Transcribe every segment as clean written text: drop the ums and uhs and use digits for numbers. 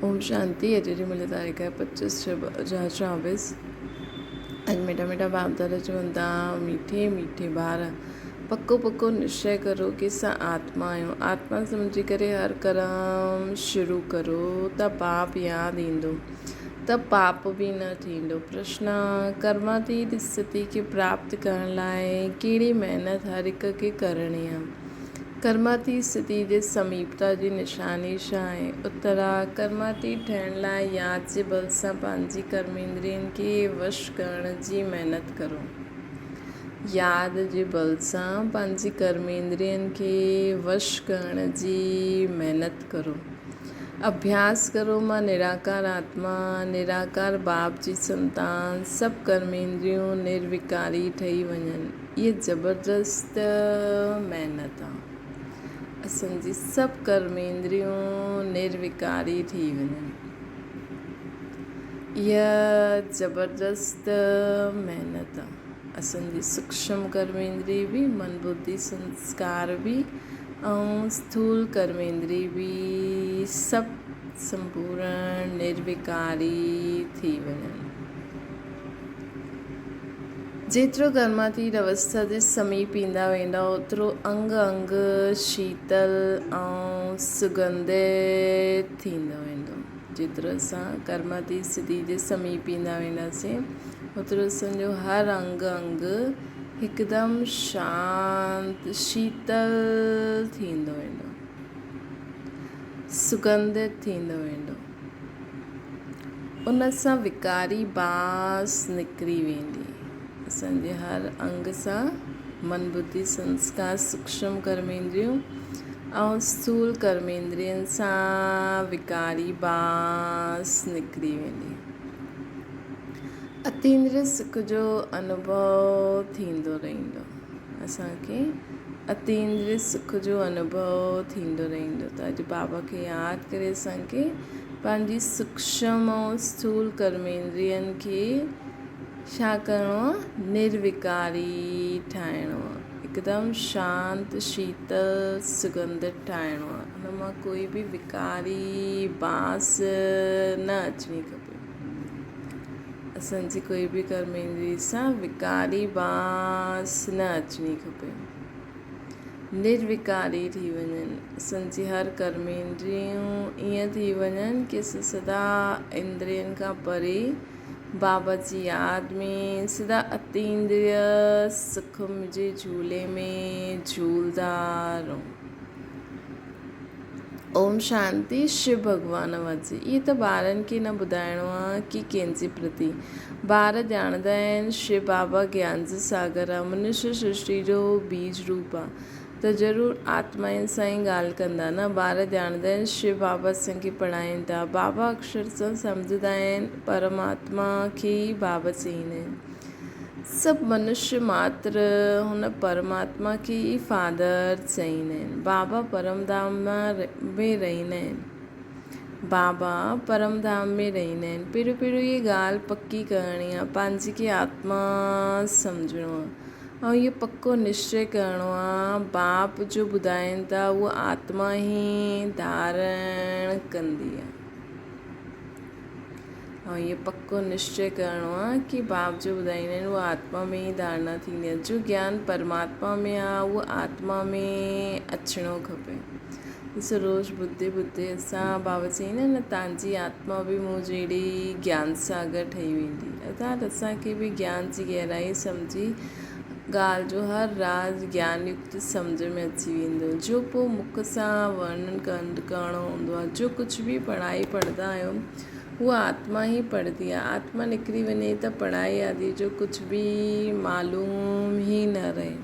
ओम शांति। अजय मुझे तारीख है 25/6/2024। अज मीठा मीठा बाप दादा चवंदा मीठे मीठे ॿार पक्को पक्को निश्चय करो कि असां आत्मा आहियूं। आत्मा सम्झी करे हर कर्म शुरू करो त पाप यादि ईंदो, त पाप बि न थींदो। प्रश्न: कर्मातीत स्थिति खे प्राप्त करण लाइ कहिड़ी महिनत हर हिक खे करणी आहे? कर्मातीत स्थिति जे समीपता जी निशानी छा आहे? उत्तरा: कर्मातीत ठहिण लाइ यादि जे बल सां पंहिंजी कर्मेंद्रियनि खे वश करण जी महिनत करो। यादि जे बल सां पंहिंजी कर्मेंद्रियनि खे वश करण जी महिनत करो। अभ्यास करो मां निराकार आत्मा, निराकार बाप जी संतान, सभु कर्मेंद्रियूं निर्विकारी ठही वञनि। इहा ज़बरदस्त महिनत आहे। असांजी सभु कर्मेंद्रियूं निर्विकारी थी वञनि। इहा ज़बरदस्त महिनत आहे। असांजी सूक्ष्म कर्मेंद्रिय बि, मन बुद्धि संस्कार बि ऐं स्थूल कर्मेंद्रिय बि सभु संपूर्ण निर्विकारी थी वञनि। जेतिरो कर्मातीत अवस्था जे समीप ईंदा वेंदा ओतिरो अंग अंग शीतल ऐं सुगंधित थींदो वेंदो। जेतिरो असां कर्मातीत स्थिति जे समीप ईंदा वेंदासीं ओतिरो असांजो हर अंग अंग हिकदमि शांत शीतल थींदो वेंदो, सुगंधित थींदो वेंदो। उन सां विकारी बांस निकिरी वेंदी। असांजे हर अंग सां मन बुद्धि संस्कार सूक्ष्म कर्मेंद्रियूं ऐं स्थूल कर्मेंद्रियनि सां विकारी बांस निकिरी वेंदी। अतीन्द्रिय सुख जो अनुभव थींदो रहंदो। असांखे अतीन्द्रिय सुख जो अनुभव थींदो रहंदो। त अॼु बाबा खे यादि करे असांखे पंहिंजी सूक्ष्म ऐं स्थूल कर्मेंद्रियनि खे छा करिणो आहे? निर्विकारी ठाहिणो आहे। हिकदमि शांत शीतल सुगंधित ठाहिणो आहे। हुन मां कोई बि विकारी बांस न अचणी खपे। असांजी कोई बि कर्मेंद्रिय सां विकारी बांस न अचणी खपे। निर्विकारी थी वञनि। असांजी हर कर्मेंद्रियूं ईअं थी वञनि कि असां सदा इंद्रियनि खां परे बाबा जी यादि में सदा अतीन्द्रिय सुख जे झूले में झूलदा रहूं। ओम शांति। शिव भॻवान वाजे। इहे त ॿारनि खे न ॿुधाइणो आहे कि कंहिंजे प्रति। ॿार ॼाणंदा आहिनि शिव बाबा ज्ञान जो सागर आहे, मनुष्य सृष्टि जो बीज रूप आहे, त ज़रूरु आत्माउनि सां ई ॻाल्हि कंदा न। ॿार ॼाणंदा आहिनि शिव बाबा असांखे पढ़ाइनि था। बाबा अक्षर सां सम्झंदा आहिनि परमात्मा खे ई बाबा चईंदा आहिनि। सभु मनुष्य मात्र हुन परमात्मा खे ई फादर चईंदा आहिनि। बाबा परमधाम में रहंदा आहिनि। बाबा परमधाम में रहंदा आहिनि। पहिरियों पहिरियों इहा ॻाल्हि पकी करणी आहे, पंहिंजी खे आत्मा सम्झणो आहे ऐं इहो पक्को निश्चय करिणो आहे बाप जो ॿुधाइनि था उहा आत्मा ई धारण कंदी आहे। ऐं इहो पक्को निश्चय करिणो आहे कि बाप जो ॿुधाईंदा आहिनि उहा आत्मा में ई धारणा थींदी आहे। जो ज्ञान परमात्मा में आहे उहो आत्मा में अचिणो खपे। ॾिसो रोज़ु ॿुधे ॿुधे असां बाबा चईंदा आहिनि न तव्हांजी आत्मा बि मूं जहिड़ी ज्ञान सागर ठही वेंदी। अर्थात असांखे बि ज्ञान जी गहराई सम्झी ॻाल्हि जो हर राज ज्ञान युक्त सम्झ में अची वेंदो। जो पोइ मुख सां वर्णन करिणो हूंदो आहे। जो कुझु बि पढ़ाई पढ़ंदा आहियूं उहा आत्मा ई पढ़ंदी आहे। आत्मा निकिरी वञे त पढ़ाई आदि जो कुझु बि मालूम ई न रहे।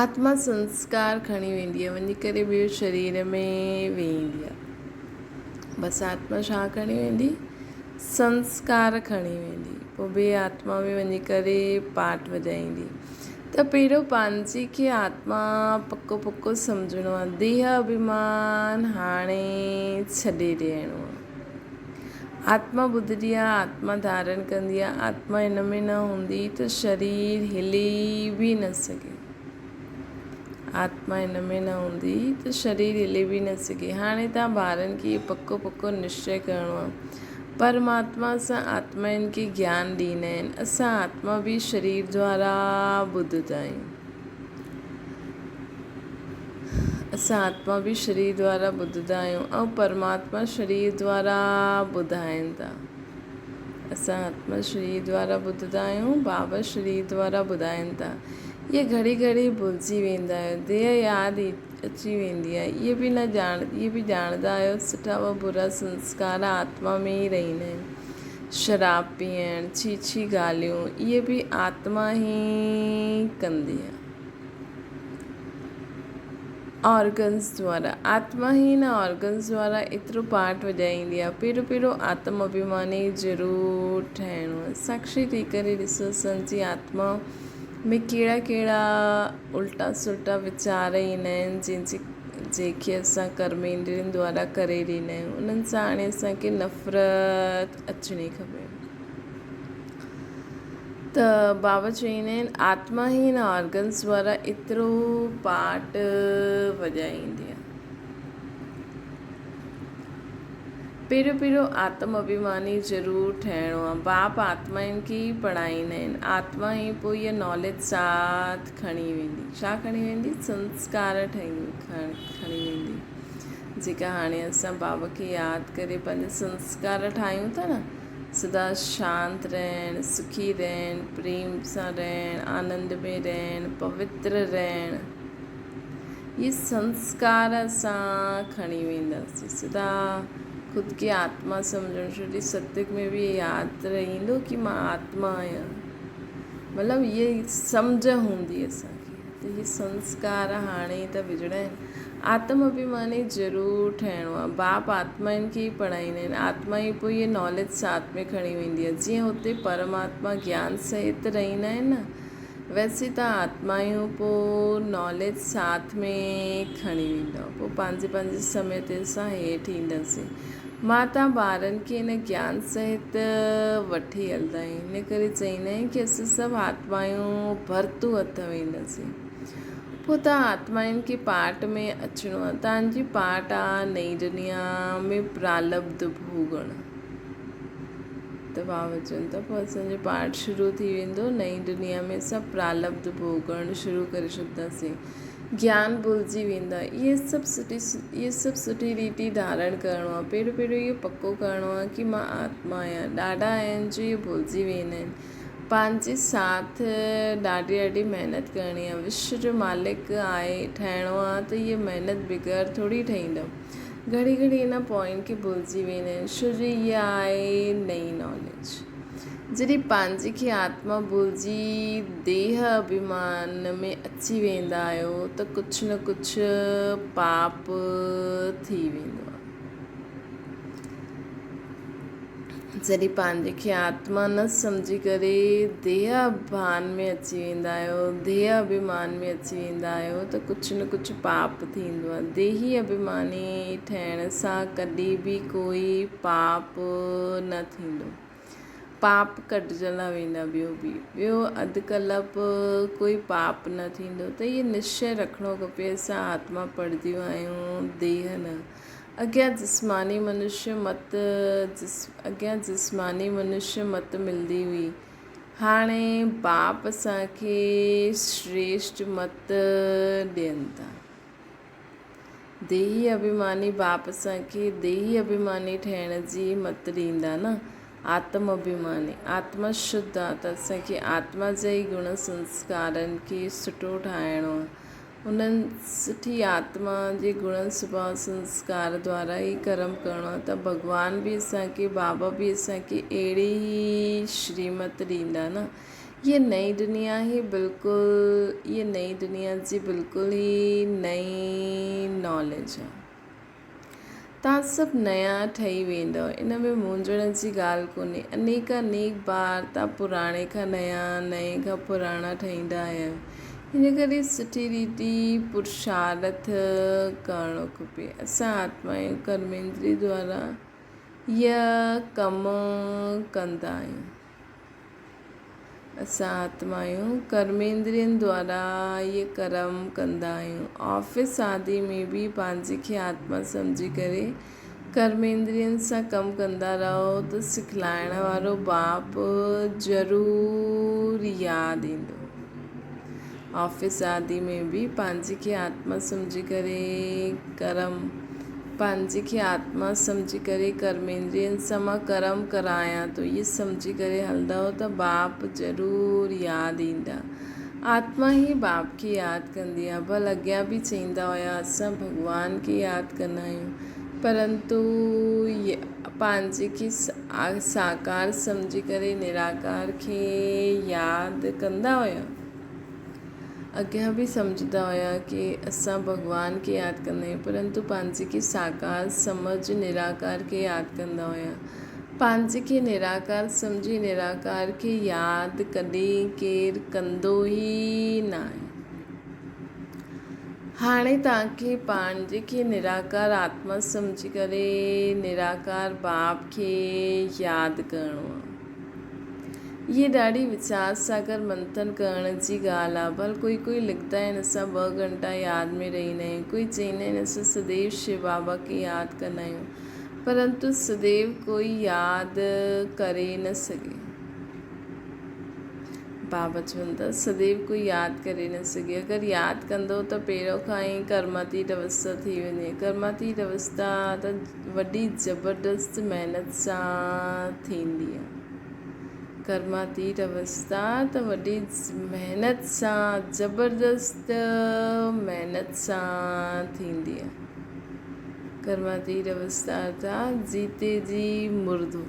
आत्मा संस्कार खणी वेंदी आहे, वञी करे ॿियो शरीर में वेंदी आहे। बसि आत्मा छा खणी वेंदी? संस्कार खणी वेंदी। पोइ ॿिए आत्मा में वञी करे पाठ वॼाईंदी। त पहिरियों पंहिंजी खे आत्मा पक्को पक्को सम्झणो आहे। देह अभिमान हाणे छॾे ॾियणो आहे। आत्मा ॿुधंदी आहे, आत्मा धारण कंदी आहे। आत्मा हिन में न हूंदी त शरीर हिले बि न सघे। आत्मा इन में न हूंदी त शरीर हिले बि न सघे। हाणे तव्हां ॿारनि खे पको पको निश्चय करिणो आहे। परमात्मा सां आत्माउनि खे ज्ञान ॾींदा आहिनि। असां आत्मा बि शरीर द्वारा ॿुधंदा आहियूं। असां आत्मा बि शरीर द्वारा ॿुधंदा आहियूं ऐं परमात्मा शरीर द्वारा ॿुधाइनि था। असां आत्मा शरीर द्वारा ॿुधंदा आहियूं, बाबा शरीर द्वारा ॿुधाइनि था। इहे घड़ी घड़ी भुलिजी वेंदा आहियो, देह यादि अची वेंदी आहे। इहे बि ॼाणंदा आहियो सुठा व बुरा संस्कार आत्मा में ई रहंदा आहिनि। शराब पीअण, छी ॻाल्हियूं, इहे बि आत्मा ई कंदी आहे। ऑर्गन्स द्वारा आत्मा ही न ऑर्गन्स द्वारा एतिरो पार्ट वॼाईंदी आहे। पहिरियों आत्म अभिमानी ज़रूरु ठहिणो आहे। साक्षी थी करे ॾिसो असांजी आत्मा में कहिड़ा कहिड़ा उल्टा सुल्टा वीचार ईंदा आहिनि जेके असां कर्मेंद्रियनि द्वारा करे ॾींदा आहियूं। उन्हनि सां हाणे असांखे नफ़रत अचणी खपे। त बाबा चवंदा आहिनि आत्मा ही न ऑर्गन्स द्वारा एतिरो पार्ट वॼाईंदी आहे। पहिरियों आत्म अभिमानी ज़रूरु ठहिणो आहे। बाप आत्माउनि खे ई पढ़ाईंदा आहिनि। आत्मा ई पोइ इहा नॉलेज साथ खणी वेंदी। छा खणी वेंदी? संस्कार खणी वेंदी। जेका हाणे असां बाबा खे यादि करे पंहिंजा संस्कार ठाहियूं था न, सदा शांत रहण, सुखी रहण, प्रेम सां रहण, आनंद में रहण, पवित्र रहण, ये संस्कार असां खणी वेंदासीं। सदा ख़ुदि खे आत्मा सम्झणु छो सत्युग में बि यादि रहंदो कि मां आत्मा आहियां। मतिलबु इहे सम्झ हूंदी असांखे। त इहे संस्कार हाणे त विझणा आहिनि। आत्म अभिमानी ज़रूरु ठहिणो आहे। बाप आत्माउनि खे ई पढ़ाईंदा आहिनि। आत्मा ई पोइ इहे नॉलेज साथ में खणी वेंदी आहे। जीअं हुते परमात्मा ज्ञान सहित रहंदा आहिनि न, वैसे तव्हां आत्मायूं पोइ नॉलेज साथ में खणी वेंदव। पोइ पंहिंजे समय ते असां हेठि ईंदासीं। मां तव्हां ॿारनि खे हिन ज्ञान सहित वठी हलंदा आहियूं। इन करे चवंदा आहियूं कि असां सभु आत्मायूं भरतू हथ वेंदासीं। पोइ तव्हां आत्माउनि खे पाठ में अचिणो आहे। तव्हांजी पाठ आहे नई दुनिया में प्रालब्ध भोगण। त बाबा चवनि था पोइ असांजो पाठ शुरू थी वेंदो। नई दुनिया में सभु प्रालब्ध भोगण शुरू करे छॾींदासीं। ज्ञान भुलिजी वेंदा। इहे सभु सुठी रीति धारण करिणो आहे। पहिरियों इहो पको करिणो आहे कि मां आत्मा आहियां। ॾाढा आहिनि जो इहे भुलिजी वेंदा आहिनि। पंहिंजे साथ ॾाढी महिनत करणी आहे। विश्व जो मालिक आहे ठहिणो आहे त इहे महिनत बग़ैर थोरी ठहींदव। घड़ी इन पॉइंट खे भुलिजी वेंदा आहिनि छो जो इहा आहे नई नॉलेज। जॾहिं पंहिंजे खे आत्मा भुलिजी देह अभिमान में अची वेंदा आहियो त कुझु न कुझु पाप थी वेंदो आहे। जॾहिं पंहिंजे खे आत्मा न सम्झी करे देह अभिमान में अची वेंदा आहियो, देह अभिमान में अची वेंदा आहियो त कुझु न कुझु पाप थींदो आहे। देही अभिमानी ठहिण सां कॾहिं बि कोई पाप न थींदो। पाप कटिजंदा वेंदा। ॿियो अधु कल्प कोई पाप न थींदो। त इहे निश्चय रखिणो खपे। असां आत्मा पढ़ंदियूं आहियूं, देह न। अॻियां जिस्मानी मनुष्य मत मिलंदी हुई। हाणे बाप असांखे श्रेष्ठ मत ॾियनि था। देही अभिमानी बाप असांखे देही अभिमानी ठहिण जी मत ॾींदा न। आत्म अभिमानी आत्मा शुद्ध आहे त असांखे आत्मा जा ई गुण संस्कारनि खे सुठो ठाहिणो आहे। उन्हनि सुठी आत्मा जे गुण स्वभाव संस्कार द्वारा ई कर्म करिणो आहे। त भॻवान बि असांखे बाबा बि असांखे अहिड़ी ई श्रीमत ॾींदा न। ये नई दुनिया जी बिल्कुलु ई नई नॉलेज आहे। तव्हां सभु नया ठही वेंदव। इन में मुंझण जी ॻाल्हि कोन्हे। अनेक बार तव्हां पुराणे खां नया, नए खां पुराणा ठहींदा आहियो। हिन करे सुठी रीति पुरुषार्थ करणो खपे। असां आत्माऊं कर्मेंद्रिय द्वारा इहा कमु कंदा आहियूं। असां आत्मा आहियूं, कर्मेंद्रियनि द्वारा इहे कर्म कंदा आहियूं। ऑफिस आदि में बि पंहिंजे खे आत्मा सम्झी करे कर्मेंद्रियनि सां कमु कंदा रहो त सिखलाइण वारो बाप ज़रूरु यादि ईंदो। ऑफिस आदि में भी पंहिंजे खे आत्मा सम्झी करे पंहिंजे खे आत्मा सम्झी करे कर्मेंद्रियनि सां मां कर्म करायां तो इहे सम्झी करे हलंदव त बाप ज़रूरु यादि ईंदा। आत्मा ई बाप खे यादि कंदी आहे। भल अॻियां बि चईंदा हुया असां भॻवान खे यादि कंदा आहियूं, परंतु पंहिंजे खे साकार सम्झी करे निराकार खे यादि कंदा हुया। अॻियां बि सम्झंदा हुया कि असां भॻवान खे यादि कंदा आहियूं, परंतु पंहिंजे खे साकार सम्झ निराकार खे यादि कंदा हुया। पंहिंजे खे निराकार सम्झी निराकार खे यादि कॾहिं केरु कंदो ई न आहे। हाणे तव्हांखे पंहिंजे खे निराकार आत्मा सम्झी करे निराकार बाप खे यादि करिणो आहे। ये ॾाढी वीचार सागर मंथन करण जी ॻाल्हि आहे। भल कोई लिखंदा आहिनि असां 2 घंटा यादि में रहींदा आहियूं, कोई चईंदा आहिनि असां सदैव शिव बाबा खे यादि कंदा आहियूं, परंतु सदैव कोई यादि करे न सघे। बाबा चवनि था सदैव कोई यादि करे न सघे। अगरि यादि कंदो त पहिरियों खां ई कर्मातीत अवस्था थी वञे। कर्मातीत अवस्था त वॾी ज़बरदस्त महिनत सां थींदी आहे। कर्मातीत अवस्था त वॾी महिनत सां ज़बरदस्त महिनत सां थींदी आहे। कर्मातीत अवस्था अर्थात जीते जी मुर्दो।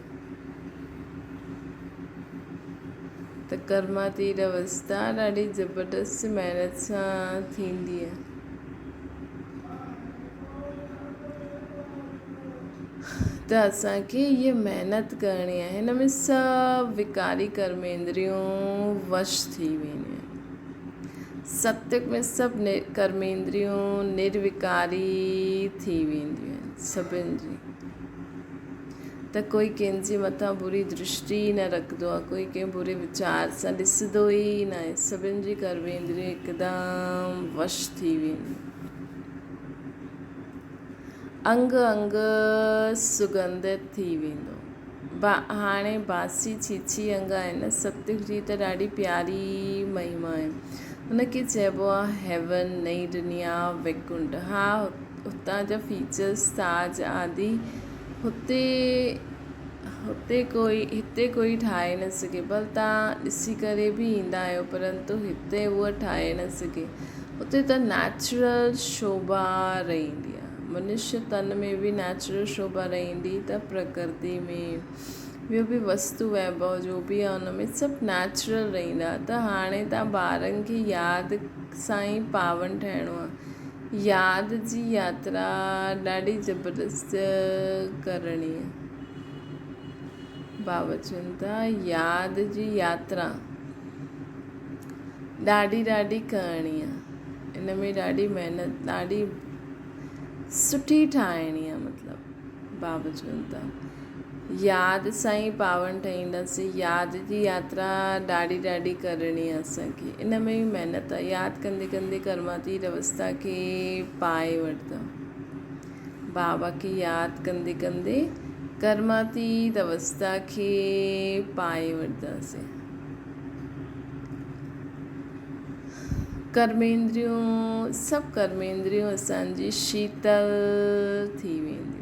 त कर्मातीत अवस्था ॾाढी ज़बरदस्त महिनत सां थींदी आहे। त असांखे ये महिनत करणी आहे। हिन में सभु विकारी कर्मेंद्रियूं वश थी वेंदियूं आहिनि। सत्युग में सभु कर्मेंद्रियूं निर्विकारी थी वेंदियूं आहिनि सभिनि जी। त कोई कंहिंजे मथां बुरी दृष्टि न रखंदो आहे, कोई कंहिं बुरे वीचार सां ॾिसंदो ई न आहे। सभिनि जी कर्मेंद्रियूं हिकदमि वश थी वेंदियूं। अंग अंग सुगंधित थी वेंदो। हाणे बासी छीछी अंग आहिनि। सत्युग जी त ॾाढी प्यारी महिमा आहे। हुनखे चइबो आहे हेवन, नई दुनिया, वैकुंठ। हा, हुतां जा फीचर्स ताज आदि हिते कोई ठाहे न सघे। भल तव्हां ॾिसी करे बि ईंदा आहियो, परंतु हिते उहा ठाहे न सघे। हुते त नेचुरल शोभा रहंदी आहे। मनुष्य तन में भी नेचुरल शोभा रहंदी त प्रकृति में ॿियो बि वस्तु वैभव जो बि आहे हुनमें सभु नेचुरल रहंदा। त हाणे तव्हां ॿारनि खे यादि सां ई पावन ठहिणो आहे। यादि जी यात्रा ॾाढी ज़बरदस्त करणी आहे। बाबा चवनि था यादि जी यात्रा ॾाढी करणी आहे। हिन में ॾाढी महिनत, ॾाढी सुठी ठाहिणी आहे। मतिलबु बाबा चवनि था यादि सां ई पावन ठहींदासीं। यादि जी यात्रा ॾाढी करणी आहे असांखे। इन में ई महिनत आहे। यादि कंदे कंदे कर्मातीत अवस्था खे पाए वठंदा। बाबा खे यादि कंदे कंदे कर्मातीत अवस्था खे पाए वठंदासीं। सभु कर्मेंद्रियूं असांजी शीतल थी वेंदियूं।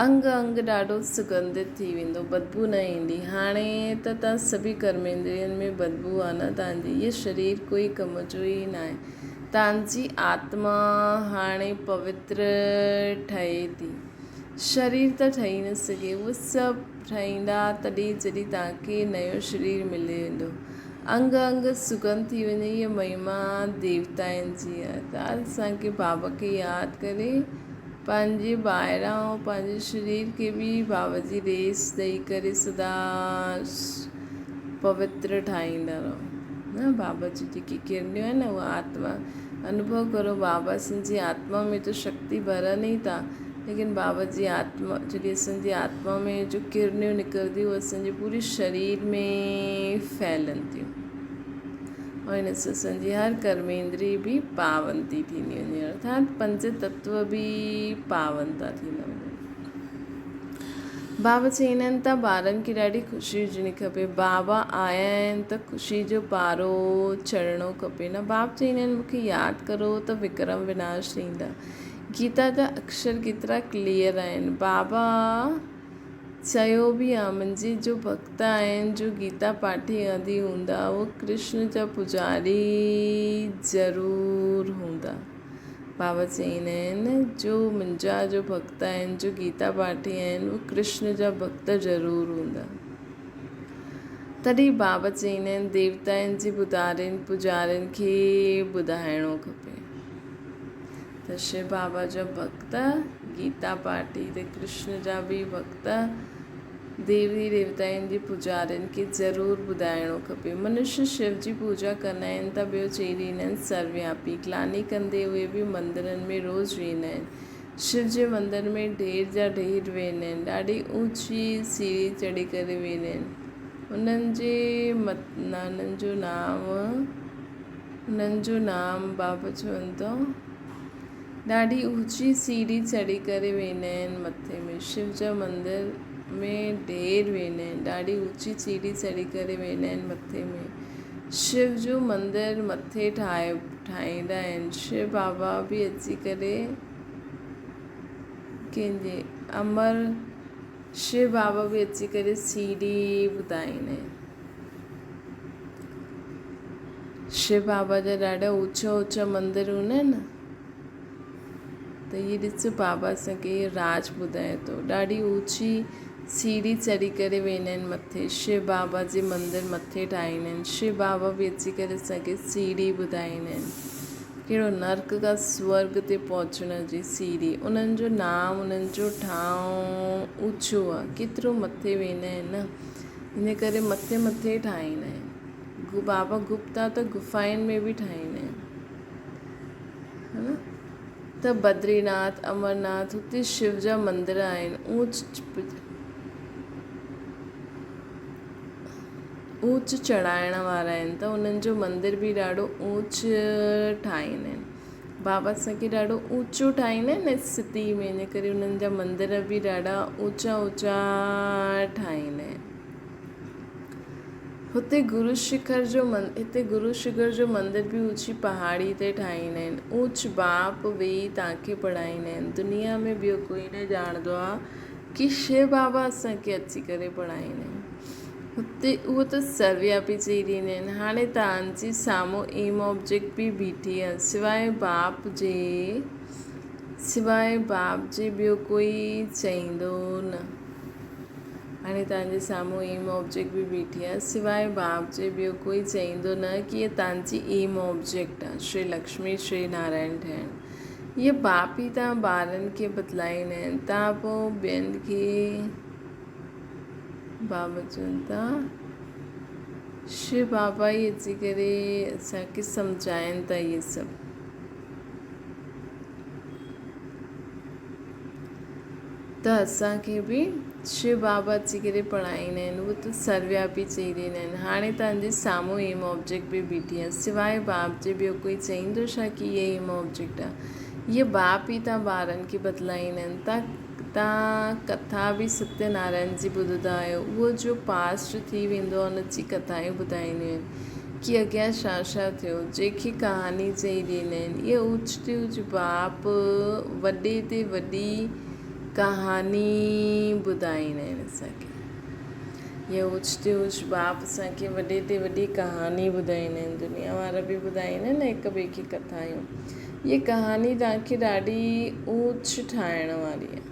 अंग अंग ॾाढो सुगंधित थी वेंदो, बदबू न ईंदी। हाणे त तव्हां सभी कर्मेंद्रियनि में बदबू आहे न तव्हांजी। इहे शरीर कोई कम जो ई न आहे। तव्हांजी आत्मा हाणे पवित्र ठहे थी। शरीर त ठही न सघे। उहे सभु ठहींदा तॾहिं जॾहिं तव्हांखे नयो शरीर मिली वेंदो। अंग अंग सुगंध थी वञे। इहा महिमा देवताउनि जी आहे। त असांखे बाबा खे यादि करे पंहिंजे ॿाहिरां ऐं पंहिंजे शरीर खे बि बाबा जी रेस ॾेई करे सदा पवित्र ठाहींदा रहो न। बाबा जी जेकी किरणियूं आहिनि उहा आत्मा अनुभव करो। बाबा जी आत्मा में तो शक्ति भरनि ई था। लेकिन बाबा जी आत्मा जॾहिं असांजी आत्मा में जो किरणियूं निकिरंदियूं उहे असांजे पूरे शरीर में फैलनि थियूं और इन सां असांजी हर कर्मेंद्री बि पावन थी थींदी वञे अर्थात पंज तत्व बि पावन था थींदा वञनि। बाबा चवंदा आहिनि त ॿारनि खे ॾाढी ख़ुशी हुजणी खपे। बाबा आया आहिनि त ख़ुशी जो पारो चढ़णो खपे न। बाबा चवंदा आहिनि मूंखे यादि करो त विक्रम विनाश थींदा। गीता जा अक्षर केतिरा क्लियर आहिनि। बाबा चयो बि आहे मुंहिंजे जो भक्त आहिनि जो गीता पाठी आदि हूंदा उहो कृष्ण जा पुजारी ज़रूरु हूंदा। बाबा चवंदा आहिनि जो मुंहिंजा जो भक्त आहिनि जो गीता पाठी आहिनि उहे कृष्ण जा भक्त ज़रूरु हूंदा। तॾहिं बाबा चवंदा आहिनि देवताउनि जी पुजारियुनि खे ॿुधाइणो खपे त शिव बाबा जा भक्त गीता पाठी त कृष्ण जा बि भक्त देवी देवताउनि जी पुजारियुनि खे ज़रूरु ॿुधाइणो खपे। मनुष्य शिव जी पूजा कंदा आहिनि त ॿियो चई ॾींदा आहिनि सर्वव्यापी। ग्लानी कंदे उहे बि मंदरनि में रोज़ु वेंदा आहिनि। शिव जे मंदर में ढेर जा ढेर वेंदा आहिनि। ॾाढी ऊची सीढ़ी चढ़ी करे वेंदा आहिनि। उन्हनि जो नाम बाबा चवनि थो ॾाढी ऊची सीढ़ी चढ़ी करे वेंदा आहिनि मथे में। शिव जा मंदर में ढेर वेंदा आहिनि। ॾाढी ऊची सीढ़ी चढ़ी करे वेंदा आहिनि मथे में। शिव जो मंदरु मथे ठाहींदा आहिनि। शिव बाबा बि अची करे कंहिंजे शिव बाबा बि अची करे सीढ़ी ॿुधाईंदा आहिनि। शिव बाबा जा ॾाढा ऊचा ऊचा मंदर हूंदा आहिनि न त इहे ॾिस बाबा असांखे राज ॿुधाए थो। ॾाढी ऊची सीढ़ी चढ़ी करे वेंदा आहिनि मथे। शिव बाबा जे मंदरु मथे ठाहींदा आहिनि। शिव बाबा बि अची करे असांखे सीढ़ी ॿुधाईंदा आहिनि कहिड़ो नर्क खां स्वर्ग ते पहुचण जी सीढ़ी। उन्हनि जो नाम उन्हनि जो ठाव ऊचो आहे केतिरो मथे वेंदा आहिनि न इन करे मथे मथे ठाहींदा आहिनि। बाबा गुप्ता त गुफ़ाउनि में बि ठाहींदा आहिनि है न। त बद्रीनाथ अमरनाथ हुते शिव जा मंदर आहिनि ऊच चढ़ाइण वारा आहिनि त उन्हनि जो मंदर बि ॾाढो ऊच ठाहींदा आहिनि। बाबा असांखे ॾाढो ऊचो ठाहींदा आहिनि स्थिति में इन करे उन्हनि जा मंदर बि ॾाढा ऊचा ऊचा ठाहींदा आहिनि। हिते गुरु शिखर जो मंदर बि ऊची पहाड़ी ते ठाहींदा आहिनि। ऊच बाप वेही तव्हांखे पढ़ाईंदा आहिनि। दुनिया में ॿियो कोई न ॼाणंदो आहे कि शिव बाबा असांखे अची करे पढ़ाईंदा आहिनि। हुते उहो त सर्वव्यापी चई ॾींदा आहिनि। हाणे तव्हांजे साम्हूं एम ऑब्जेक्ट बि बीठी आहे सिवाइ बाप जे ॿियो कोई चईंदो न। हाणे तव्हांजे साम्हूं एम ऑब्जेक्ट बि बीठी आहे सिवाइ बाप जे ॿियो कोई चईंदो न कि हीअ तव्हांजी एम ऑब्जेक्ट आहे श्री लक्ष्मी श्री नारायण ठहिण। इहे बाप ई तव्हां ॿारनि खे बदिलाईंदा आहिनि। तव्हां पोइ ॿियनि खे बाबा चवनि था शिव बाबा ई अची करे असांखे सम्झाइनि था इहे सभु। त असांखे बि शिव बाबा अची करे पढ़ाईंदा आहिनि। उहे त सर्वव्यापी चई ॾींदा आहिनि। हाणे तव्हांजे साम्हूं एम ऑब्जेक्ट बि बीठी आहे सिवाइ बाप जे ॿियो कोई चईंदो छा कि इहे एम ऑब्जेक्ट आहे। इहे बाप ई तव्हां ॿारनि खे बदिलाईंदा आहिनि। तव्हां कथा बि सत्यनारायण जी ॿुधंदा आहियो। उहो जो पास्ट थी वेंदो आहे उनजी कथायूं ॿुधाईंदियूं आहिनि कि अॻियां छा थियो जेकी कहानी चई ॾींदा आहिनि। इहे ऊच ते ऊच बाप वॾे ते वॾी कहानी ॿुधाईंदा आहिनि असांखे। इहे ऊच ते ऊच बाप असांखे वॾे ते वॾी कहानी ॿुधाईंदा आहिनि। दुनिया वारा बि ॿुधाईंदा आहिनि न हिक ॿिए खे कथायूं। इहा कहानी तव्हांखे ॾाढी ऊच ठाहिण वारी आहे।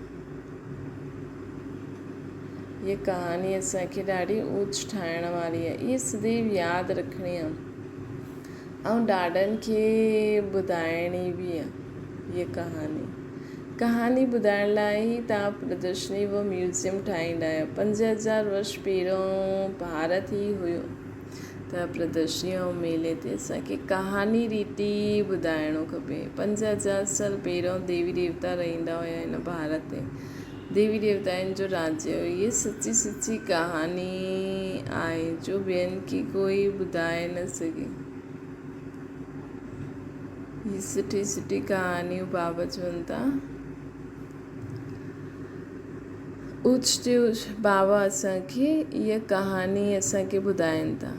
इहा कहानी असांखे ॾाढी ऊच ठाहिण वारी आहे। इहा सदैव यादि रखणी आहे ऐं ॾाढनि खे ॿुधाइणी बि आहे। इहा कहानी ॿुधाइण लाइ ई तव्हां प्रदर्शनी व म्यूज़ियम ठाहींदा आहियो। 5000 वर्ष पहिरियों भारत ई हुयो। त प्रदर्शनी ऐं मेले ते असांखे कहानी रीति ॿुधाइणो खपे। 5000 साल पहिरियों देवी देवता रहंदा हुया हिन भारत ते। देवी देवताउनि जो राज्य हुयो। ये सची सची कहानी आहे जो ॿियनि खे कोई ॿुधाए न सघे। ये सुठी सुठी कहानियूं बाबा चवनि था। उच बाबा असांखे इहा कहानी असांखे ॿुधाइनि था।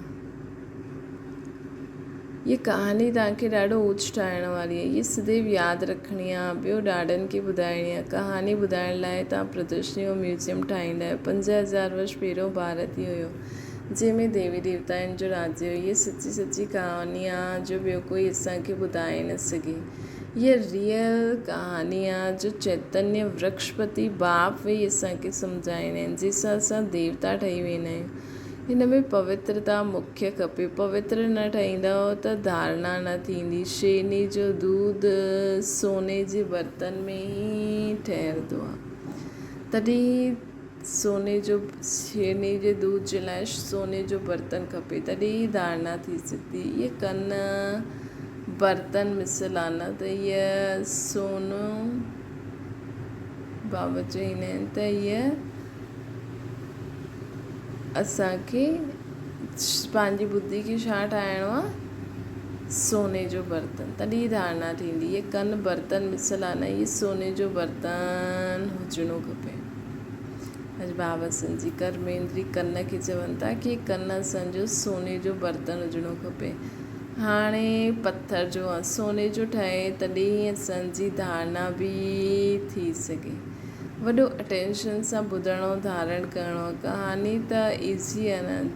ये कहानी तव्हांखे ॾाढो ऊच ठाहिण वारी आहे। ये सदैव यादि रखणी आहे, ॿियो ॾाढनि खे ॿुधाइणी आहे। कहानी ॿुधाइण लाइ तव्हां प्रदर्शनी ऐं म्यूज़ियम ठाहींदा आहियो। 5000 वर्ष पहिरियों भारत ई हुयो जंहिंमें देवी देवताउनि जो राज्य हुयो। ये सची सची कहानी आहे जो ॿियो कोई असांखे ॿुधाए न सघे। ये रियल कहानी आहे जो चैतन्य वृक्षपति बाप वेही असांखे सम्झाईंदा आहिनि, जंहिंसां असां देवता ठही वेंदा आहियूं। हिन में पवित्रता मुख्य खपे। पवित्र न ठहींदव त धारणा न थींदी। शेरनी जो दूध सोने जे बर्तन में ई ठहिरंदो आहे, तॾहिं शेरनी जे दूध जे लाइ सोने जो बर्तन खपे, तॾहिं धारणा थी सघंदी। इहे कन बर्तन मिसल आहे न त इहा सोनो बाबा चवंदा आहिनि त इहा असांखे पंहिंजी बुद्धि खे छा ठाहिणो आहे, सोने जो बर्तन, तॾहिं धारणा थींदी। इहे कन बर्तन मिसल आहे न, इहे सोने जो बर्तन हुजणो खपे। अॼु बाबा असांजी कर्मेंद्री कन खे चवनि था कि कन असांजो सोने जो बर्तन हुजणो खपे। हाणे पथर जो आहे, सोने जो ठहे तॾहिं असांजी धारणा बि थी सघे। वॾो अटेंशन सां ॿुधणो, धारण करिणो। कहानी त ईज़ी आहे न,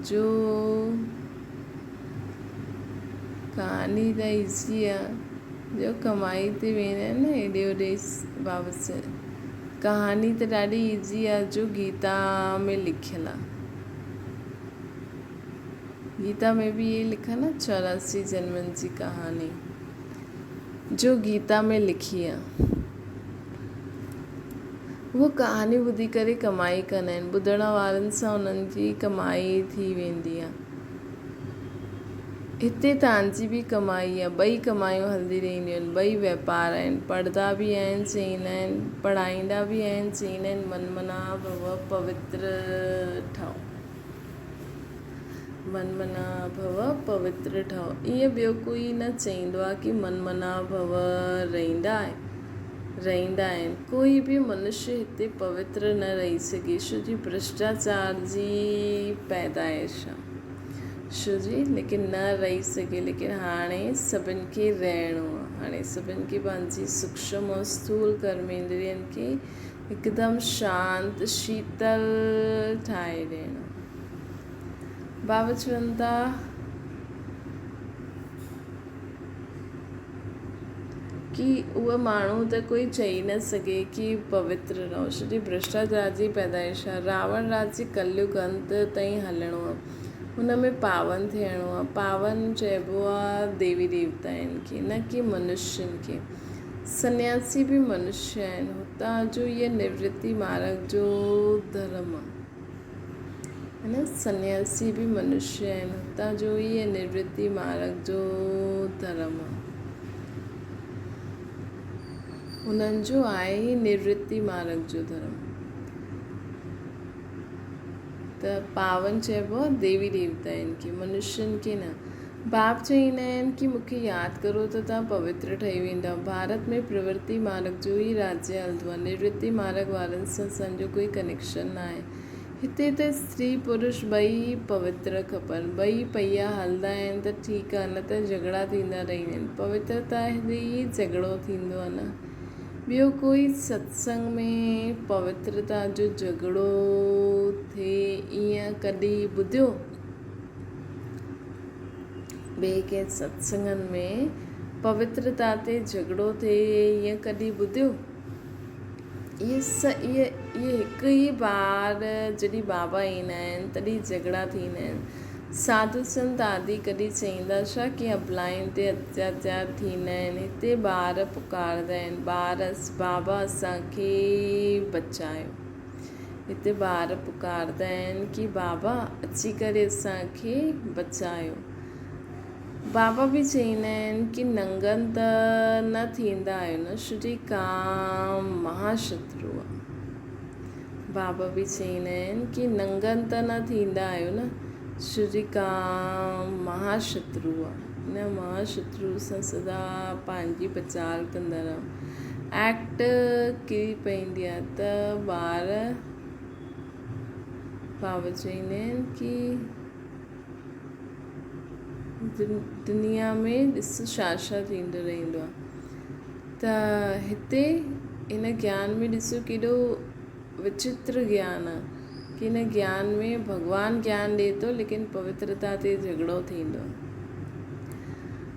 कहानी त ईज़ी आहे जो कमाई ते वेंदा आहिनि न हेॾे होॾे। बाबा कहानी त ॾाढी ईज़ी आहे जो गीता में लिखियलु आहे। गीता में बि इहे लिखियलु आहे 84 जन्मनि जी कहानी जो गीता में लिखी आहे। उहा कहानी ॿुधी करे कमाई कंदा आहिनि। ॿुधण वारनि सां उन्हनि जी कमाई थी वेंदी आहे। हिते तव्हांजी बि कमाई आहे। ॿई कमायूं हलंदी रहंदियूं आहिनि, ॿई वापार आहिनि। पढ़ंदा बि आहिनि, चवंदा आहिनि, पढ़ाईंदा बि आहिनि, चवंदा आहिनि मनमना भव पवित्र ठहो, मनमना भव पवित्र ठहो। ईअं ॿियो कोई न चवंदो आहे कि मनमना भव रहंदा आहिनि। कोई बि मनुष्य हिते पवित्र न रही सघे, छो जी भ्रष्टाचार जी पैदाइश आहे, छो जी लेकिन न रही सघे। लेकिन हाणे सभिनि खे रहणो आहे। हाणे सभिनि खे पंहिंजी सूक्ष्म ऐं स्थूल कर्मेंद्रियनि खे हिकदमि शांत शीतल ठाहे ॾियणो। बाबा चवनि था कि उहा माण्हू त कोई चई न सघे कि पवित्र रहो, छो जी भ्रष्टाचार जी पैदाइश आहे। रावण राज्य कलयुग अंत ताईं हलणो आहे, हुन में पावन थियणो आहे। पावन चइबो आहे देवी देवताउनि खे, न कि मनुष्यनि खे। सन्यासी बि मनुष्य आहिनि। हुतां जो इहे निवृत्ति मार्ग जो धर्म आहे, है न। सन्यासी बि मनुष्य आहिनि, हुतां जो इहे निवृत्ति मार्ग जो धर्म आहे। उन्हनि जो आहे ई निवृत्ति मार्ग जो धर्म। त पावन चइबो आहे देवी देवताउनि खे, मनुष्यनि खे न। बाप चवंदा आहिनि कि मूंखे यादि करो त तव्हां पवित्र ठही वेंदा। भारत में प्रवृत्ति मार्ग जो ई राज्य हलंदो आहे। निवृत्ति मार्ग वारनि सां असांजो कोई कनेक्शन न आहे। हिते त स्त्री पुरुष ॿई पवित्र खपनि। ॿई पहिया हलंदा आहिनि त ठीकु आहे, न त झगड़ा थींदा रहंदा आहिनि। पवित्रता ई झगड़ो थींदो आहे न। ॿियो कोई सत्संग में पवित्रता जो झगड़ो थिए ईअं कॾहिं ॿुधियो? ॿिए कंहिं सत्संगनि में पवित्रता ते झगड़ो थिए ईअं कॾहिं ॿुधियो? इहे हिकु ई बार जॾहिं बाबा ईंदा आहिनि तॾहिं झगड़ा थींदा आहिनि। साधु संत आदि कॾहिं चईंदा छा कि अबलाइन ते अत्याचार थींदा आहिनि। हिते ॿार पुकारंदा आहिनि, बाबा असांखे बचायो। हिते ॿार पुकारंदा आहिनि कि बाबा अची करे असांखे बचायो। बाबा बि चईंदा आहिनि कि नंगनि त न थींदा आहियो न, श्री काम महाशत्रु आहे। बाबा बि चईंदा आहिनि कि नंगनि त न थींदा आहियो न, श्री काम महाशत्रु आहे। हिन महाशत्रु सां सदा पंहिंजी बचाव कंदा रहो। एक्ट किरी पवंदी आहे त ॿार बाबा चईंदा आहिनि कि दुनिया में ॾिस छा छा थींदो रहंदो आहे। त हिते इन ज्ञान में ॾिसो केॾो विचित्र ज्ञान आहे कि हिन ज्ञान में भॻवानु ज्ञान ॾिए थो लेकिन पवित्रता ते झगड़ो थींदो आहे।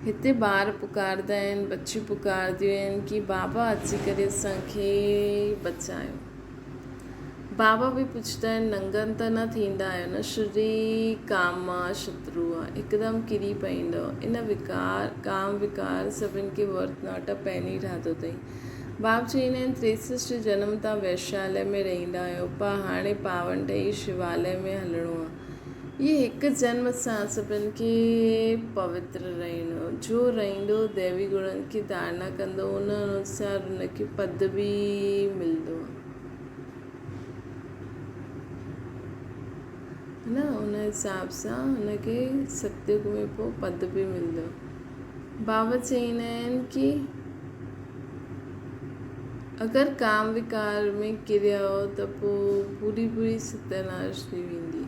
हिते ॿार पुकारंदा आहिनि, बच्चियूं पुकारंदियूं आहिनि कि बाबा अची करे असांखे बचायो। बाबा बि पुछंदा आहिनि नंगनि त न थींदा आहियो न, श्री काम शत्रु आहे। हिकदमि किरी पवंदो। इन काम विकार सभिनि खे वर्तनाट पहिरीं ठातो अथई। बाबा चईंदा आहिनि 63 जनम तव्हां वैशाल्य में रहंदा आहियो, पर हाणे पावन ठही शिवालय में हलणो आहे। इहे हिकु जन्म सां सभिनि खे पवित्र रहणो। जो रहंदो दैवी गुणनि खे धारणा कंदो उन अनुसार उनखे पद बि मिलंदो आहे न, उन हिसाब सां हुनखे सतयुग में पोइ पद बि मिलंदो। बाबा चईंदा आहिनि कि अगरि काम विकार में किरियो त पोइ पूरी सत्यानाश थी वेंदी,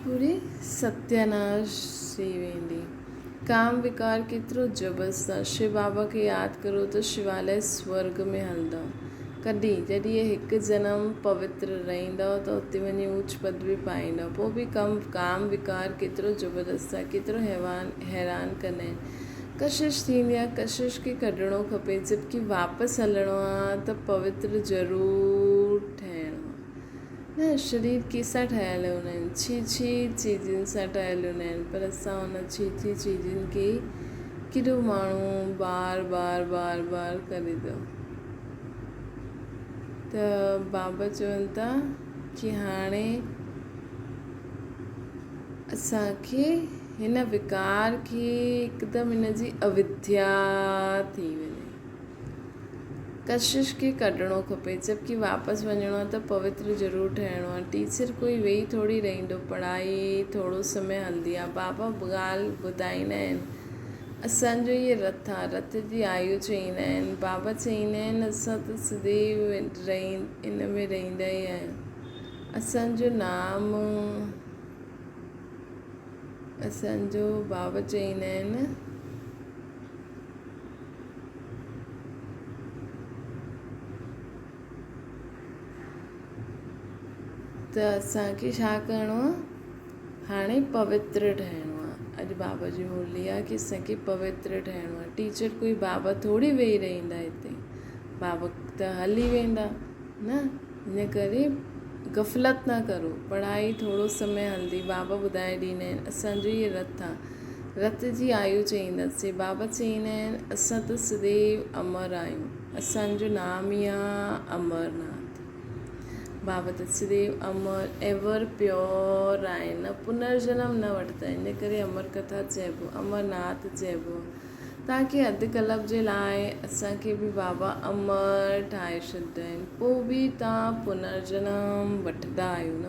पूरी सत्यानाश थी वेंदी। काम विकार केतिरो जबरदस्त आहे। शिव बाबा खे यादि करो त शिवालय स्वर्ग में हलंदा। कॾहिं जॾहिं इहे हिकु जनम पवित्र रहंदव त उते वञी ऊच पद बि पाईंदव। पोइ बि काम विकार केतिरो ज़बरदस्त आहे, केतिरो हैरान कंदा आहिनि। कशिश थींदी आहे, कशिश खे कढणो खपे। जबकि वापसि हलणो आहे त पवित्र ज़रूरु ठहिणो आहे न। शरीर कंहिंसां ठहियल हूंदा आहिनि, छी चीज़ुनि सां ठहियल हूंदा आहिनि, पर असां हुन छी चीज़ुनि खे केॾो माण्हू बार करे थो। त बाबा चवनि था कि हाणे असांखे हिन विकार खे हिकदमि हिन जी अविद्या थी वञे, कशिश खे कढणो खपे। जबकि वापसि वञिणो आहे त पवित्र ज़रूरु ठहिणो आहे। टीचर कोई वेही थोरी रहंदो, पढ़ाई थोरो समय हलंदी आहे। बाबा ॻाल्हि ॿुधाईंदा आहिनि। असांजो इहे रथ आहे, रथ जी आयु चईंदा आहिनि। बाबा चईंदा आहिनि असां त सदैव इन में रहंदा ई आहियूं। असांजो नाम, असांजो बाबा चईंदा आहिनि त असांखे छा करिणो आहे, हाणे पवित्र ठहिणो आहे। अॼु बाबा जी मुरली आहे कि असांखे पवित्र ठहिणो आहे। टीचर कोई बाबा थोरी वेही रहंदा हिते, बाबा त हली वेंदा न। इन करे गफ़लत न करो, पढ़ाई थोरो समय हलंदी। बाबा ॿुधाए ॾींदा आहिनि असांजो इहे रथ आहे, रथ जी आयु चईंदासीं। बाबा चईंदा आहिनि असां त सदैव अमर आहियूं, असांजो नाम ई आहे अमरनाथ। बाबा त सदैव अमर एवर प्योर आहिनि, पुनर्जन्म न वठंदा आहिनि। इन करे अमर कथा चइबो, अमरनाथ चइबो। ताकि अधु कल्प जे लाइ असांखे बि बाबा अमर ठाहे छॾींदा आहिनि। पोइ बि तव्हां पुनर्जन्म वठंदा आहियो न।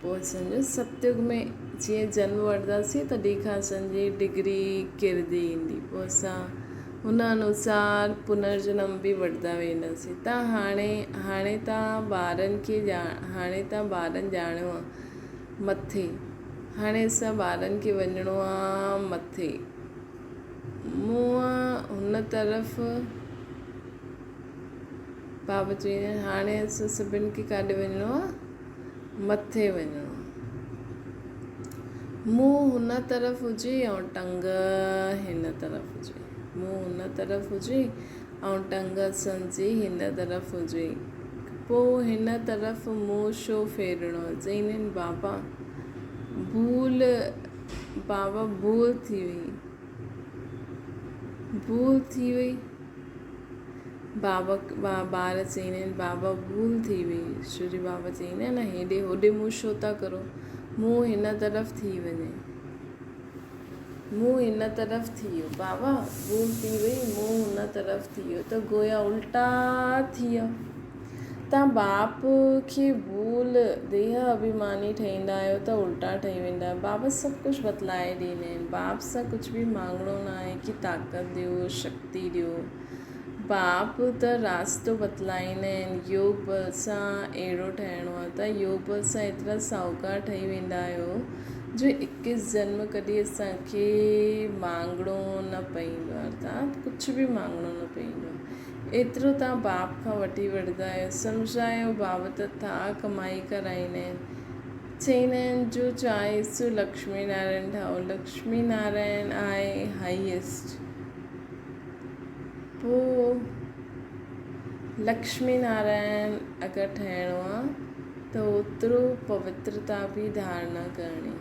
पोइ असांजो सतयुग में जीअं जन्म वठंदासीं तॾहिं खां असांजी डिग्री किरंदी ईंदी। पोइ असां हुन अनुसार पुनर्जन्म बि वठंदा वेंदासीं। हाणे तव्हां ॿारनि ॼाणियो आहे मथे। हाणे असां ॿारनि खे वञिणो आहे मथे। मुंहुं हुन तरफ़ बाबा चईंदा आहिनि हाणे असां सभिनि खे काॾे वञिणो आहे, मथे वञिणो आहे। मुंहुं हुन तरफ़ हुजे ऐं टंग हिन तरफ़ हुजे। मुंहुं हुन तरफ़ हुजे ऐं टंग असांजी हिन तरफ़ हुजे। पोइ हिन तरफ़ मुंहुं छो फेरणो आहे? चईंदा आहिनि बाबा भूल थी वई। ॿार चईंदा आहिनि बाबा भूल थी वई। छोजी बाबा चईंदा आहिनि न हेॾे होॾे मुंहुं छो था करो, मुंहुं हिन तरफ़ थी वञे, मुंहुं हिन तरफ़ थी वियो बाबा, भूल थी वई, मुंहुं हुन तरफ़ थी वियो त गोया उल्टा थी विया। तव्हां बाप खे भूल देह अभिमानी ठाहींदा आहियो त उल्टा ठही वेंदा। बाबा सभु कुझु बतलाए ॾींदा आहिनि। बाप सां कुझु बि मांगणो न आहे कि ताक़त ॾियो, शक्ति ॾियो। बाप त रास्तो बतलाईंदा आहिनि, योग बल सां अहिड़ो ठहिणो आहे त योग बल सां एतिरा साहूकार ठही वेंदा आहियो जो 21 जन्म कॾहिं असांखे मांगणो न पवंदो आहे। तव्हां कुझु बि मांगणो न पवंदो, एतिरो तव्हां बाप खां वठी वठंदा आहियो। सम्झायो बाबा त था कमाई कराईंदा आहिनि। चईंदा आहिनि जो चाहे सो लक्ष्मी नारायण ठाहो, लक्ष्मी नारायण आहे हाईएस्ट। पोइ लक्ष्मी नारायण अगरि ठहिणो आहे त ओतिरो पवित्रता बि धारणा करणी।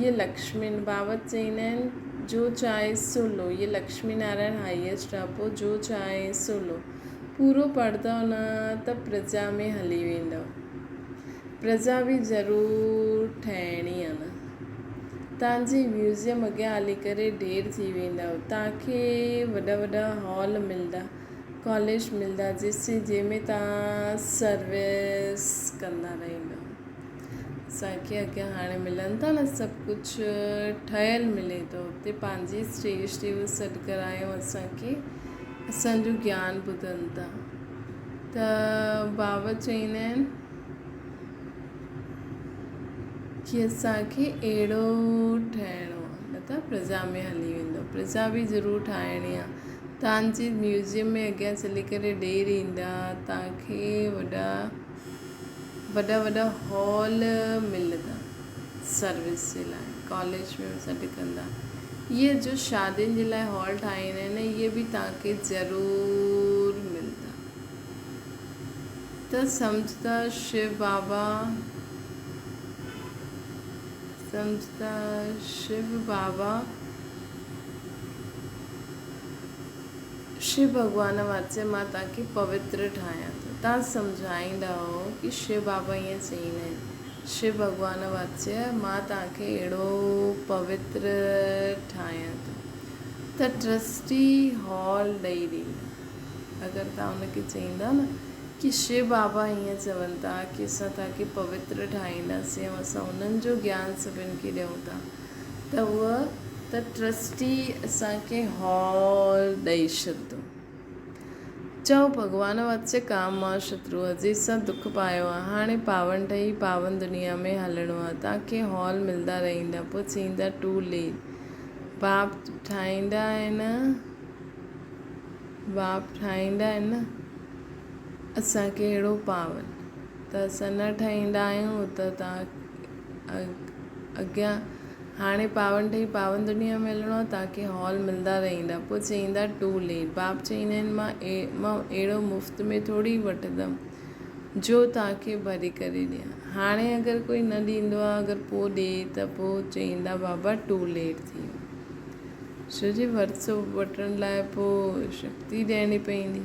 ये लक्ष्मी बाबा चईंदा आहिनि जो चाहे सो लो, ये लक्ष्मी नारायण हाईएस्ट आहे। पोइ जो चाहे सो लो, पूरो पढ़ंदव न त प्रजा में हली वेंदव। प्रजा बि ज़रूरु ठहिणी आहे न। तव्हांजी म्यूज़ियम अॻियां हली करे ढेर थी वेंदव। तव्हांखे वॾा वॾा हॉल मिलंदा, कॉलेज मिलंदा जंहिंमें तव्हां सर्विस कंदा रहंदव। असांखे अॻियां हाणे मिलनि था न सभु कुझु ठहियलु मिले थो। हुते पंहिंजी स्टेज ते सॾु करायो असांखे, असांजो ज्ञान ॿुधनि था। त बाबा चईंदा आहिनि कि असांखे अहिड़ो ठहिणो आहे, न त प्रजा में हली वेंदो। प्रजा बि ज़रूरु ठाहिणी आहे। तव्हांजी म्यूज़ियम में अॻियां चली करे ॾेर ईंदा, तव्हांखे वॾा हॉल मिलंदा सर्विस जे लाइ, कॉलेज में सॾु कंदा। इहे जो शादियुनि जे लाइ हॉल ठाहींदा आहिनि इहे बि तव्हांखे ज़रूरु मिलंदा। त सम्झता शिव भॻवान वाचे मां तव्हांखे पवित्र ठाहियां थो। तव्हां सम्झाईंदा हो कि शिव बाबा ईअं चईंदा आहिनि, शिव भॻवान वाचे मां तव्हांखे अहिड़ो पवित्र ठाहियां थो। त ट्रस्टी हॉल ॾेई ॾींदा। अगरि तव्हां हुनखे चईंदा न कि शिव बाबा हीअं चवनि था कि असां तव्हांखे पवित्र ठाहींदासीं ऐं असां उन्हनि जो ज्ञान सभिनि खे ॾियूं था, त ट्रस्टी असांखे हॉल ॾेई छॾंदो। चओ भॻवान वाचे काम मां शत्रु जंहिंसां दुख पायो आहे, हाणे पावन ठही पावन दुनिया में हलणो आहे। तव्हांखे हॉल मिलंदा रहंदा। पोइ चईंदा टू लेट। बाप ठाहींदा आहिनि न असांखे अहिड़ो पावन, त असां न ठाहींदा आहियूं त तव्हां अॻियां हाणे पावन ठही पावन दुनिया में हलणो आहे, तव्हांखे हॉल मिलंदा रहंदा। पोइ चईंदा टू लेट। बाप चईंदा आहिनि मां अहिड़ो मुफ़्त में थोरी वठंदमि जो तव्हांखे भरी करे ॾियां। हाणे अगरि कोई न ॾींदो आहे, अगरि पोइ ॾिए त पोइ चईंदा बाबा टू लेट थी वियो। छो जी वरिसो वठण लाइ पोइ शक्ति ॾियणी पवंदी।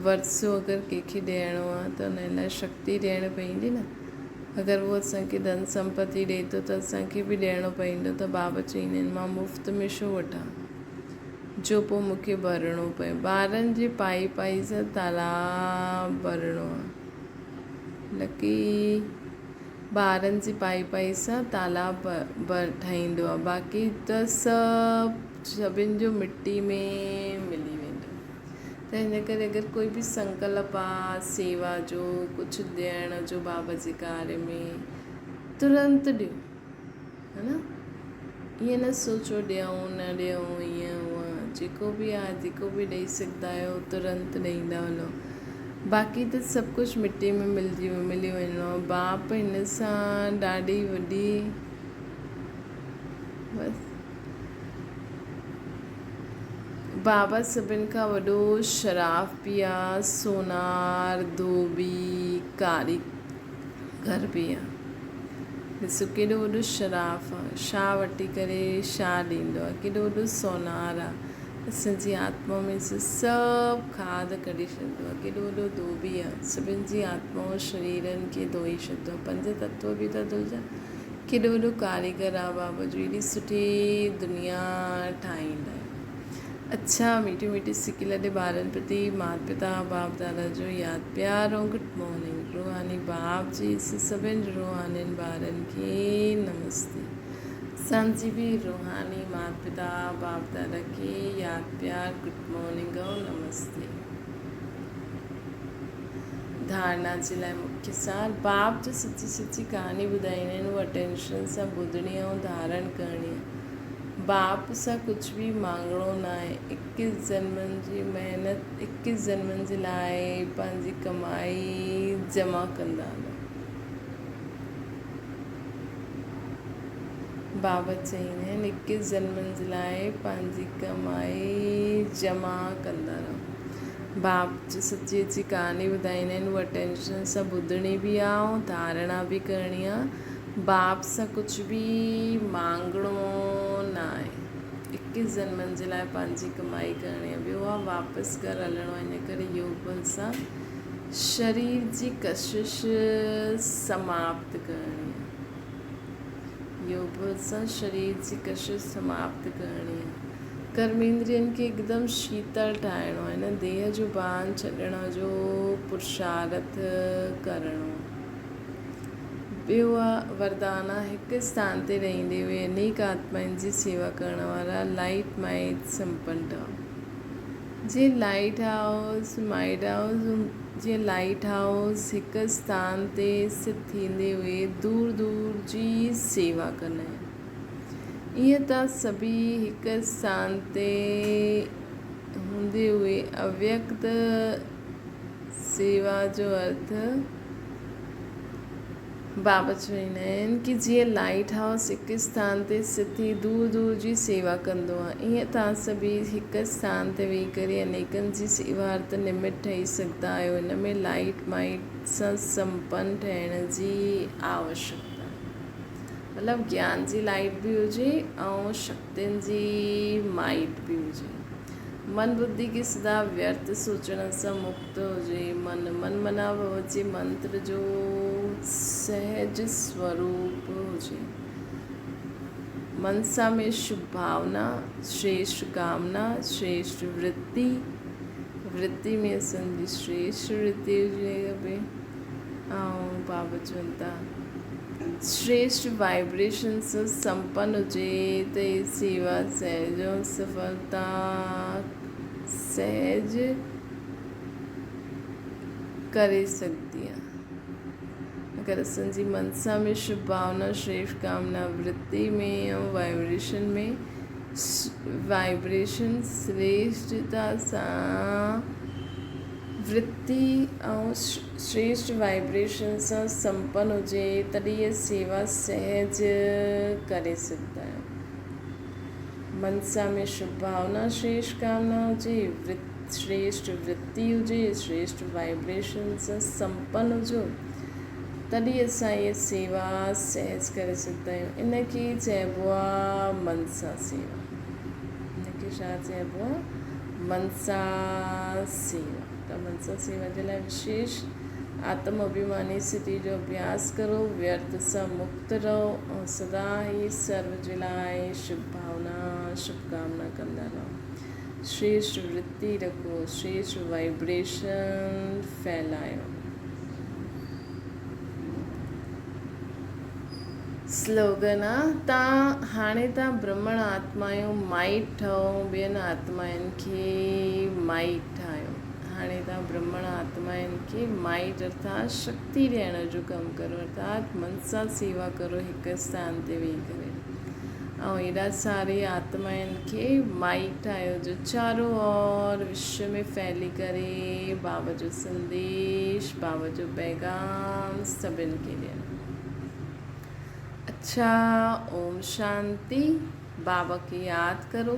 वरिसो अगरि कंहिंखे ॾियणो आहे त हुन लाइ शक्ति ॾियणी पवंदी न। अगरि उहो असांखे धन संपत्ति ॾिए थो त असांखे बि ॾियणो पवंदो। त बाबा चईंदा आहिनि मां मुफ़्त में छो वठां जो पोइ मूंखे भरिणो पए। ॿारनि जे पाई सां तालाब भरिणो आहे। लकी ॿारनि जी पाई सां तालाब ठाहींदो आहे, बाक़ी त सभिनि जो मिट्टी में मिली वेंदो। त हिन करे अगरि कोई बि संकल्प आहे सेवा जो, कुझु ॾियण जो बाबा जे कार्य में, तुरंत ॾियो, है न। ईअं न सोचो ॾियूं न ॾियूं, ईअं हूअं जेको बि आहे जेको बि ॾेई सघंदा आहियो तुरंत ॾींदा वञो। बाक़ी त सभु कुझु मिट्टी में मिली वञिणो आहे। बाप हिन सां ॾाढी वॾी बसि बाबा सभिनि खां वॾो शराफ़ बि आहे, सोनार धोबी कारीगर बि आहे। ॾिसो केॾो वॾो शराफ़ आहे, छा वठी करे छा ॾींदो आहे, केॾो वॾो सोनार आहे। असांजी आत्मा में सभु खाद कढी छॾींदो आहे, केॾो वॾो धोबी आहे, सभिनि जी आत्माऊं शरीरनि खे धोई छॾींदो आहे, 5 तत्व बि था धुलजनि। केॾो वॾो कारीगर आहे बाबा जो, एॾी सुठी दुनिया ठाहींदा आहिनि। अच्छा मीठी मीठी सिकी लॾे ॿारनि प्रति माता पिता बाप दादा जो यादि प्यार ऐं गुड मॉर्निंग। रूहानी बाप जी सभिनि रूहानी ॿारनि खे नमस्ते। असांजी बि रूहानी माता पिता बाप दादा खे यादि प्यार गुड मॉर्निंग ऐं नमस्ते। धारणा जे लाइ मुख्य सार बाप जो सची सची कहानी ॿुधाईंदा आहिनि, उहा टेंशन सां ॿुधणी ऐं धारण करणी आहे। बाप सां कुझु बि मांगणो न आहे। 21 जन्मनि जी महिनत, 21 जन्मनि जे लाइ पंहिंजी कमाई जमा कंदा हलो। बाबा चईंदा आहिनि 21 जन्मनि जे लाइ पंहिंजी कमाई जमा कंदा रहो। बाप जी सची सची कहानी ॿुधाईंदा आहिनि, उहा टेंशन सां ॿुधणी बि आहे ऐं धारणा बि करणी आहे। बाप सां कुझु बि मांगणो न आहे। 21 जन्मनि जे लाइ पंहिंजी कमाई करणी आहे। ॿियो आहे वापसि घर हलणो आहे, इन करे योग बल सां शरीर जी कशिश समाप्त करणी आहे। योग बल सां शरीर जी कशिश समाप्त करणी आहे। कर्मेंद्रियनि खे हिकदमि शीतल ठाहिणो आहे, न देह जो भान छॾण जो पुरुषार्थ करणो। ॿियो आहे वरदान आहे हिकु स्थान ते रहंदे हुए अनेक आत्माउनि जी सेवा करण वारा लाइट माइट संपन्न ठहो। जीअं लाइट हाउस माइट हाउस, जीअं लाइट हाउस हिकु स्थान ते स्थित थींदे हुए दूर दूर जी सेवा कंदा आहिनि, ईअं त सभी हिकु स्थान ते हूंदे हुए अव्यक्त सेवा जो अर्थ बाबा चवंदा आहिनि कि जीअं लाइट हाउस हिकु स्थान ते स्थित थी दूर दूर जी सेवा कंदो आहे, ईअं तव्हां सभी हिकु स्थान ते वेही करे अनेकनि जी सेवार्थ निमित्त ठही सघंदा आहियो। हिन में लाइट माइट सां संपन्न ठहिण जी आवश्यकता, मतिलबु ज्ञान जी लाइट बि हुजे ऐं शक्तियुनि जी माइट बि हुजे। मन बुद्धि के सदा व्यर्थ सोचण सां मुक्त हुजे। मन मना भव जे मंत्र जो सहज स्वरूप हुजे। मनसा में शुभ भावना, श्रेष्ठ कामना, श्रेष्ठ वृत्ति, वृत्ति में असांजी श्रेष्ठ वृत्ति हुजे खपे। ऐं बाबा चवनि था श्रेष्ठ वाइब्रेशन सां संपन्न हुजे त ही सेवा सहज ऐं सफलता सहज करे सघंदी आहे। अगरि असांजी मनसा में शुभ भावना, श्रेष्ठ कामना, वृत्ति में ऐं वाइब्रेशन में वाइब्रेशन श्रेष्ठता सां वृत्ति ऐं श्रेष्ठ वाइब्रेशन सां संपन्न हुजे तॾहिं इहा सेवा सहज करे सघंदा आहियो। मनसा में शुभ भावना, श्रेष्ठ कामना हुजे, श्रेष्ठ वृत्ति हुजे, श्रेष्ठ वाइब्रेशन सां संपन्न हुजो तॾहिं असां इहा सेवा सहज करे सघंदा आहियूं। इनखे चइबो आहे मनसा सेवा। इनखे छा चइबो आहे? मनसा सेवा। त मनसा सेवा जे लाइ विशेष आत्म अभिमानी स्थिति जो अभ्यास करो, व्यर्थ सां मुक्त रहो ऐं सदा ई सर्व जे लाइ शुभ भावना शुभकामना कंदा रहो। श्रेष्ठ वृत्ति रखो, श्रेष्ठ वाइब्रेशन फैलायो। स्लोगन आहे हाणे तव्हां ब्रह्मण आत्मा आहियो, माइट ठहो, ॿियनि आत्माउनि खे माइट ठाहियो। हाणे तव्हां ब्रह्मण आत्माउनि खे माइट अर्थात शक्ति ॾियण जो कमु करो, अर्थात मनसा सेवा करो हिकु स्थान ते वेही करे। ऐं एॾा सारे आत्माउनि खे माइट ठाहियो जो चारो ओर विश्व में फैली करे बाबा जो संदेश, बाबा जो पैगाम सभिनि खे ॾियनि। अच्छा, ओम शांति। बाबा खे यादि करो।